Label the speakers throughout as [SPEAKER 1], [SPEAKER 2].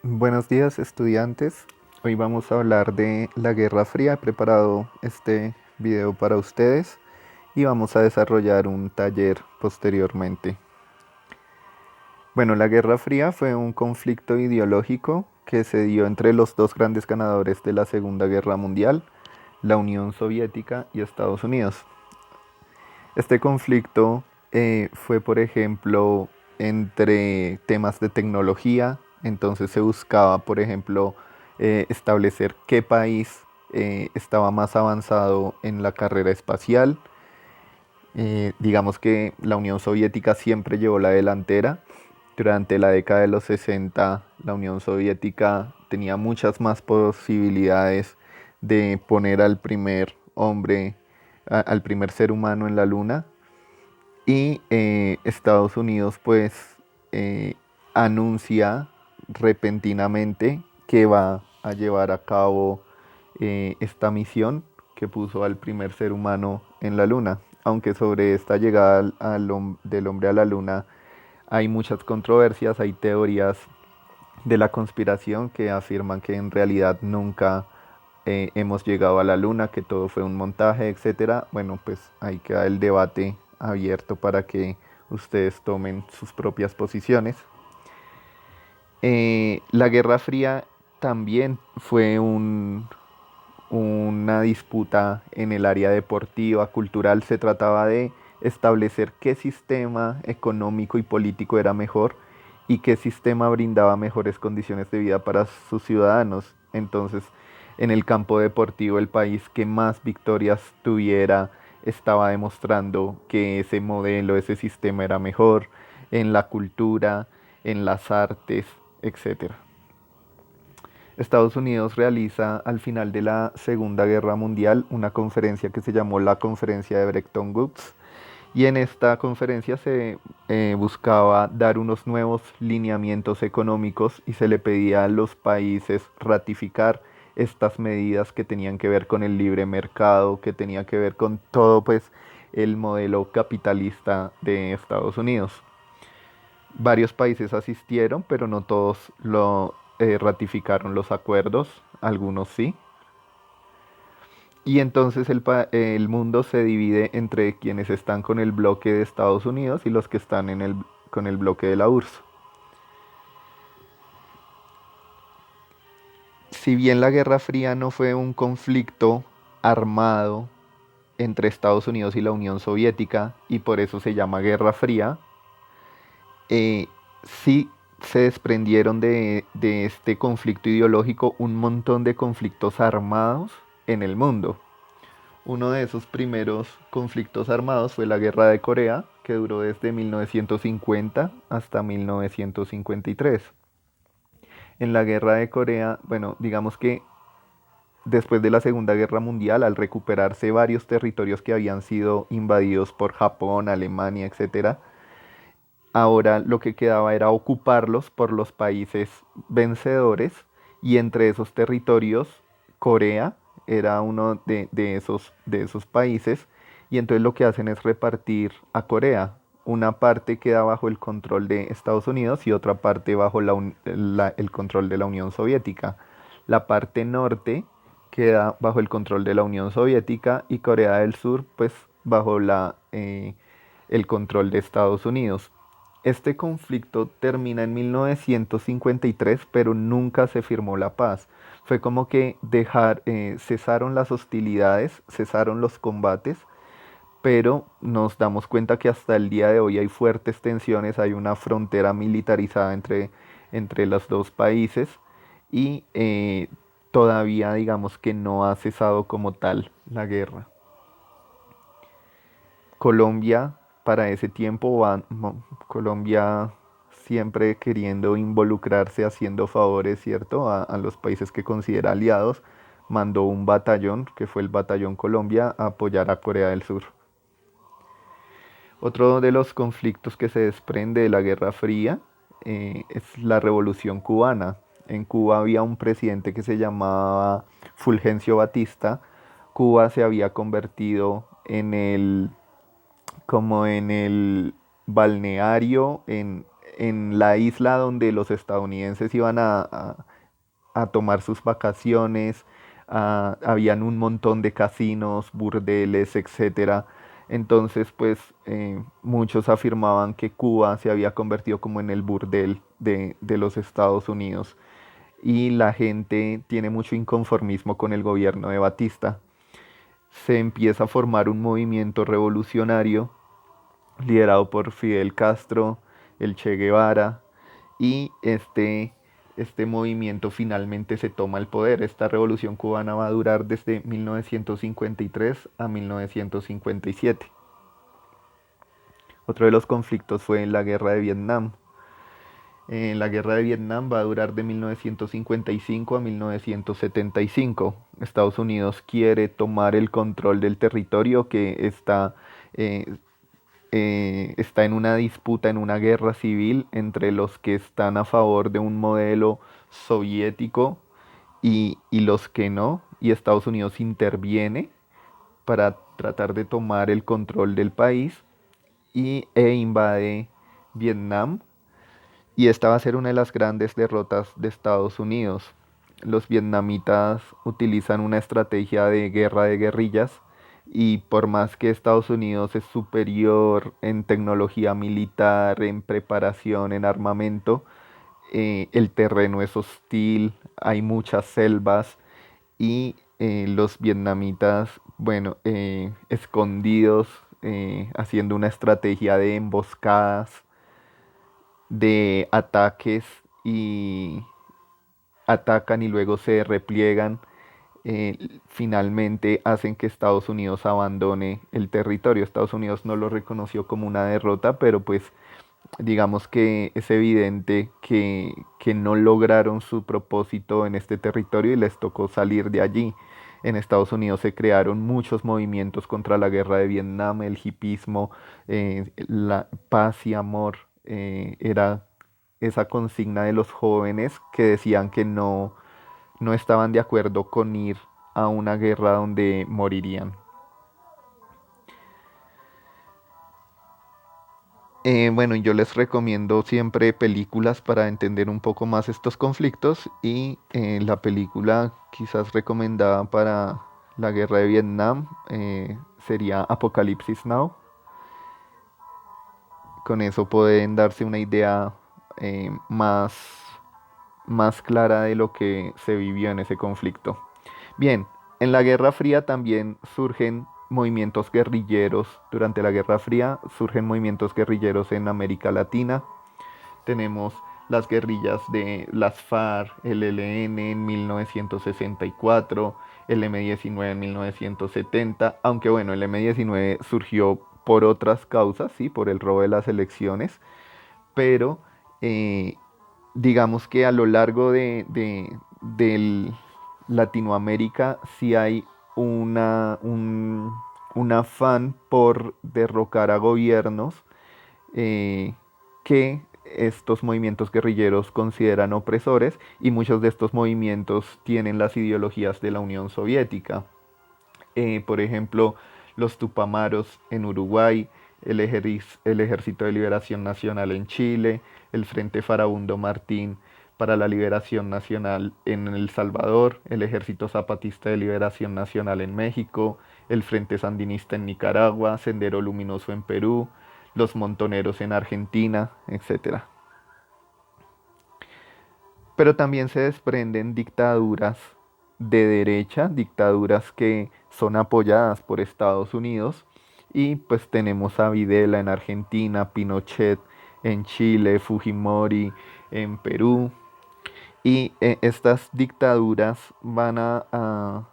[SPEAKER 1] Buenos días, estudiantes. Hoy vamos a hablar de la Guerra Fría. He preparado este video para ustedes y vamos a desarrollar un taller posteriormente. Bueno, la Guerra Fría fue un conflicto ideológico que se dio entre los dos grandes ganadores de la Segunda Guerra Mundial, la Unión Soviética y Estados Unidos. Este conflicto fue, por ejemplo, entre temas de tecnología. Entonces se buscaba, por ejemplo, establecer qué país estaba más avanzado en la carrera espacial. Digamos que la Unión Soviética siempre llevó la delantera. Durante la década de los 60, la Unión Soviética tenía muchas más posibilidades de poner al primer hombre, al primer ser humano en la Luna. Y Estados Unidos pues anuncia repentinamente que va a llevar a cabo esta misión que puso al primer ser humano en la Luna. Aunque sobre esta llegada del hombre a la Luna hay muchas controversias, hay teorías de la conspiración que afirman que en realidad nunca hemos llegado a la Luna, que todo fue un montaje, etcétera. Bueno, pues ahí queda el debate abierto para que ustedes tomen sus propias posiciones. La Guerra Fría también fue una disputa en el área deportiva, cultural. Se trataba de establecer qué sistema económico y político era mejor y qué sistema brindaba mejores condiciones de vida para sus ciudadanos. Entonces, en el campo deportivo, el país que más victorias tuviera estaba demostrando que ese modelo, ese sistema era mejor en la cultura, en las artes, etcétera. Estados Unidos realiza al final de la Segunda Guerra Mundial una conferencia que se llamó la Conferencia de Bretton Woods, y en esta conferencia se buscaba dar unos nuevos lineamientos económicos y se le pedía a los países ratificar estas medidas que tenían que ver con el libre mercado, que tenía que ver con todo pues el modelo capitalista de Estados Unidos. Varios países asistieron, pero no todos lo ratificaron los acuerdos, algunos sí. Y entonces el mundo se divide entre quienes están con el bloque de Estados Unidos y los que están con el bloque de la URSS. Si bien la Guerra Fría no fue un conflicto armado entre Estados Unidos y la Unión Soviética, y por eso se llama Guerra Fría, sí se desprendieron de este conflicto ideológico un montón de conflictos armados en el mundo. Uno de esos primeros conflictos armados fue la Guerra de Corea, que duró desde 1950 hasta 1953. En la Guerra de Corea, bueno, digamos que después de la Segunda Guerra Mundial, al recuperarse varios territorios que habían sido invadidos por Japón, Alemania, etcétera, ahora lo que quedaba era ocuparlos por los países vencedores, y entre esos territorios Corea era uno de esos países, y entonces lo que hacen es repartir a Corea. Una parte queda bajo el control de Estados Unidos y otra parte bajo el control de la Unión Soviética. La parte norte queda bajo el control de la Unión Soviética y Corea del Sur pues bajo el control de Estados Unidos. Este conflicto termina en 1953, pero nunca se firmó la paz. Fue como que cesaron las hostilidades, cesaron los combates, pero nos damos cuenta que hasta el día de hoy hay fuertes tensiones, hay una frontera militarizada entre los dos países, y todavía digamos que no ha cesado como tal la guerra. Colombia para ese tiempo, Colombia siempre queriendo involucrarse, haciendo favores, ¿cierto?, a los países que considera aliados, mandó un batallón, que fue el Batallón Colombia, a apoyar a Corea del Sur. Otro de los conflictos que se desprende de la Guerra Fría es la Revolución Cubana. En Cuba había un presidente que se llamaba Fulgencio Batista. Cuba se había convertido como en el balneario, en la isla donde los estadounidenses iban a tomar sus vacaciones, habían un montón de casinos, burdeles, etcétera. Entonces, pues muchos afirmaban que Cuba se había convertido como en el burdel de los Estados Unidos y la gente tiene mucho inconformismo con el gobierno de Batista. Se empieza a formar un movimiento revolucionario liderado por Fidel Castro, el Che Guevara, y este movimiento finalmente se toma el poder. Esta revolución cubana va a durar desde 1953 a 1957. Otro de los conflictos fue la guerra de Vietnam. La guerra de Vietnam va a durar de 1955 a 1975. Estados Unidos quiere tomar el control del territorio que eh, está en una disputa, en una guerra civil entre los que están a favor de un modelo soviético y los que no. Y Estados Unidos interviene para tratar de tomar el control del país e invade Vietnam, y esta va a ser una de las grandes derrotas de Estados Unidos. Los vietnamitas utilizan una estrategia de guerra de guerrillas y por más que Estados Unidos es superior en tecnología militar, en preparación, en armamento, el terreno es hostil, hay muchas selvas y los vietnamitas, bueno, escondidos, haciendo una estrategia de emboscadas, de ataques y atacan y luego se repliegan, finalmente hacen que Estados Unidos abandone el territorio. Estados Unidos no lo reconoció como una derrota, pero pues digamos que es evidente que no lograron su propósito en este territorio y les tocó salir de allí. En Estados Unidos se crearon muchos movimientos contra la guerra de Vietnam, el hipismo, la paz y amor, era esa consigna de los jóvenes que decían que no estaban de acuerdo con ir a una guerra donde morirían. Bueno, yo les recomiendo siempre películas para entender un poco más estos conflictos y la película quizás recomendada para la guerra de Vietnam sería Apocalipsis Now. Con eso pueden darse una idea más clara de lo que se vivió en ese conflicto. Bien, en la Guerra Fría también surgen movimientos guerrilleros. Durante la Guerra Fría surgen movimientos guerrilleros en América Latina. Tenemos las guerrillas de las FARC, el ELN en 1964, el M-19 en 1970, aunque bueno, el M-19 surgió por otras causas, sí, por el robo de las elecciones, pero eh, digamos que a lo largo del Latinoamérica sí hay un afán por derrocar a gobiernos que estos movimientos guerrilleros consideran opresores, y muchos de estos movimientos tienen las ideologías de la Unión Soviética. Por ejemplo, los Tupamaros en Uruguay, el Ejército de Liberación Nacional en Chile, el Frente Farabundo Martín para la Liberación Nacional en El Salvador, el Ejército Zapatista de Liberación Nacional en México, el Frente Sandinista en Nicaragua, Sendero Luminoso en Perú, los Montoneros en Argentina, etcétera. Pero también se desprenden dictaduras de derecha, dictaduras que son apoyadas por Estados Unidos, y pues tenemos a Videla en Argentina, Pinochet en Chile, Fujimori en Perú, y estas dictaduras van a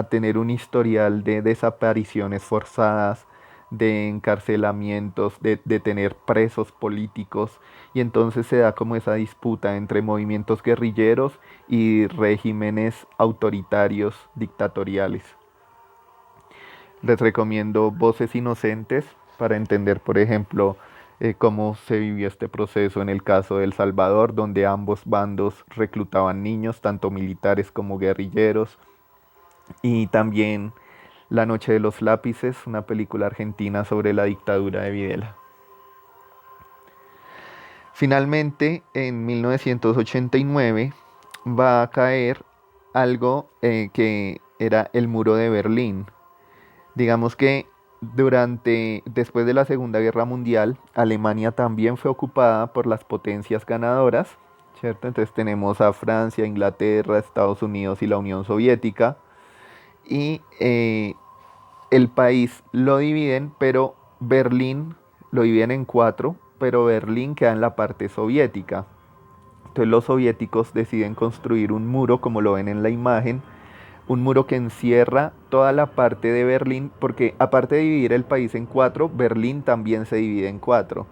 [SPEAKER 1] tener un historial de desapariciones forzadas, de encarcelamientos, de tener presos políticos, y entonces se da como esa disputa entre movimientos guerrilleros y regímenes autoritarios dictatoriales. Les recomiendo Voces Inocentes para entender, por ejemplo, cómo se vivió este proceso en el caso de El Salvador, donde ambos bandos reclutaban niños, tanto militares como guerrilleros, y también La Noche de los Lápices, una película argentina sobre la dictadura de Videla. Finalmente, en 1989 va a caer algo que era el muro de Berlín. Digamos que después de la Segunda Guerra Mundial, Alemania también fue ocupada por las potencias ganadoras, ¿cierto? Entonces tenemos a Francia, Inglaterra, Estados Unidos y la Unión Soviética. Y el país lo dividen, pero Berlín lo dividen en cuatro, pero Berlín queda en la parte soviética. Entonces los soviéticos deciden construir un muro, como lo ven en la imagen, un muro que encierra toda la parte de Berlín, porque aparte de dividir el país en cuatro, Berlín también se divide en cuatro.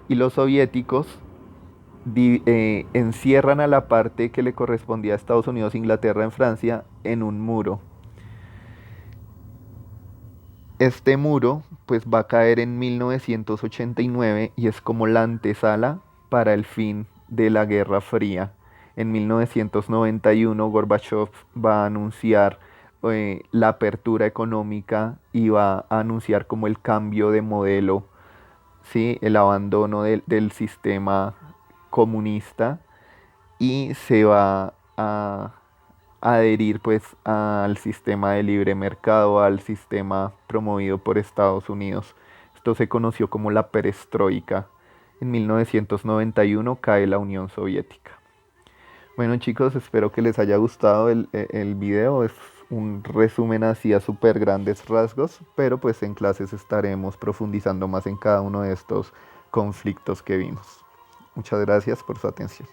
[SPEAKER 1] Y los soviéticos encierran a la parte que le correspondía a Estados Unidos, Inglaterra, en Francia, en un muro. Este muro pues va a caer en 1989 y es como la antesala para el fin de la Guerra Fría. En 1991 Gorbachev va a anunciar la apertura económica y va a anunciar como el cambio de modelo, ¿sí? El abandono del sistema comunista y se va a adherir pues al sistema de libre mercado, al sistema promovido por Estados Unidos. Esto se conoció como la perestroika. En 1991 cae la Unión Soviética. Bueno chicos, espero que les haya gustado el video. Es un resumen así a súper grandes rasgos, pero pues en clases estaremos profundizando más en cada uno de estos conflictos que vimos. Muchas gracias por su atención.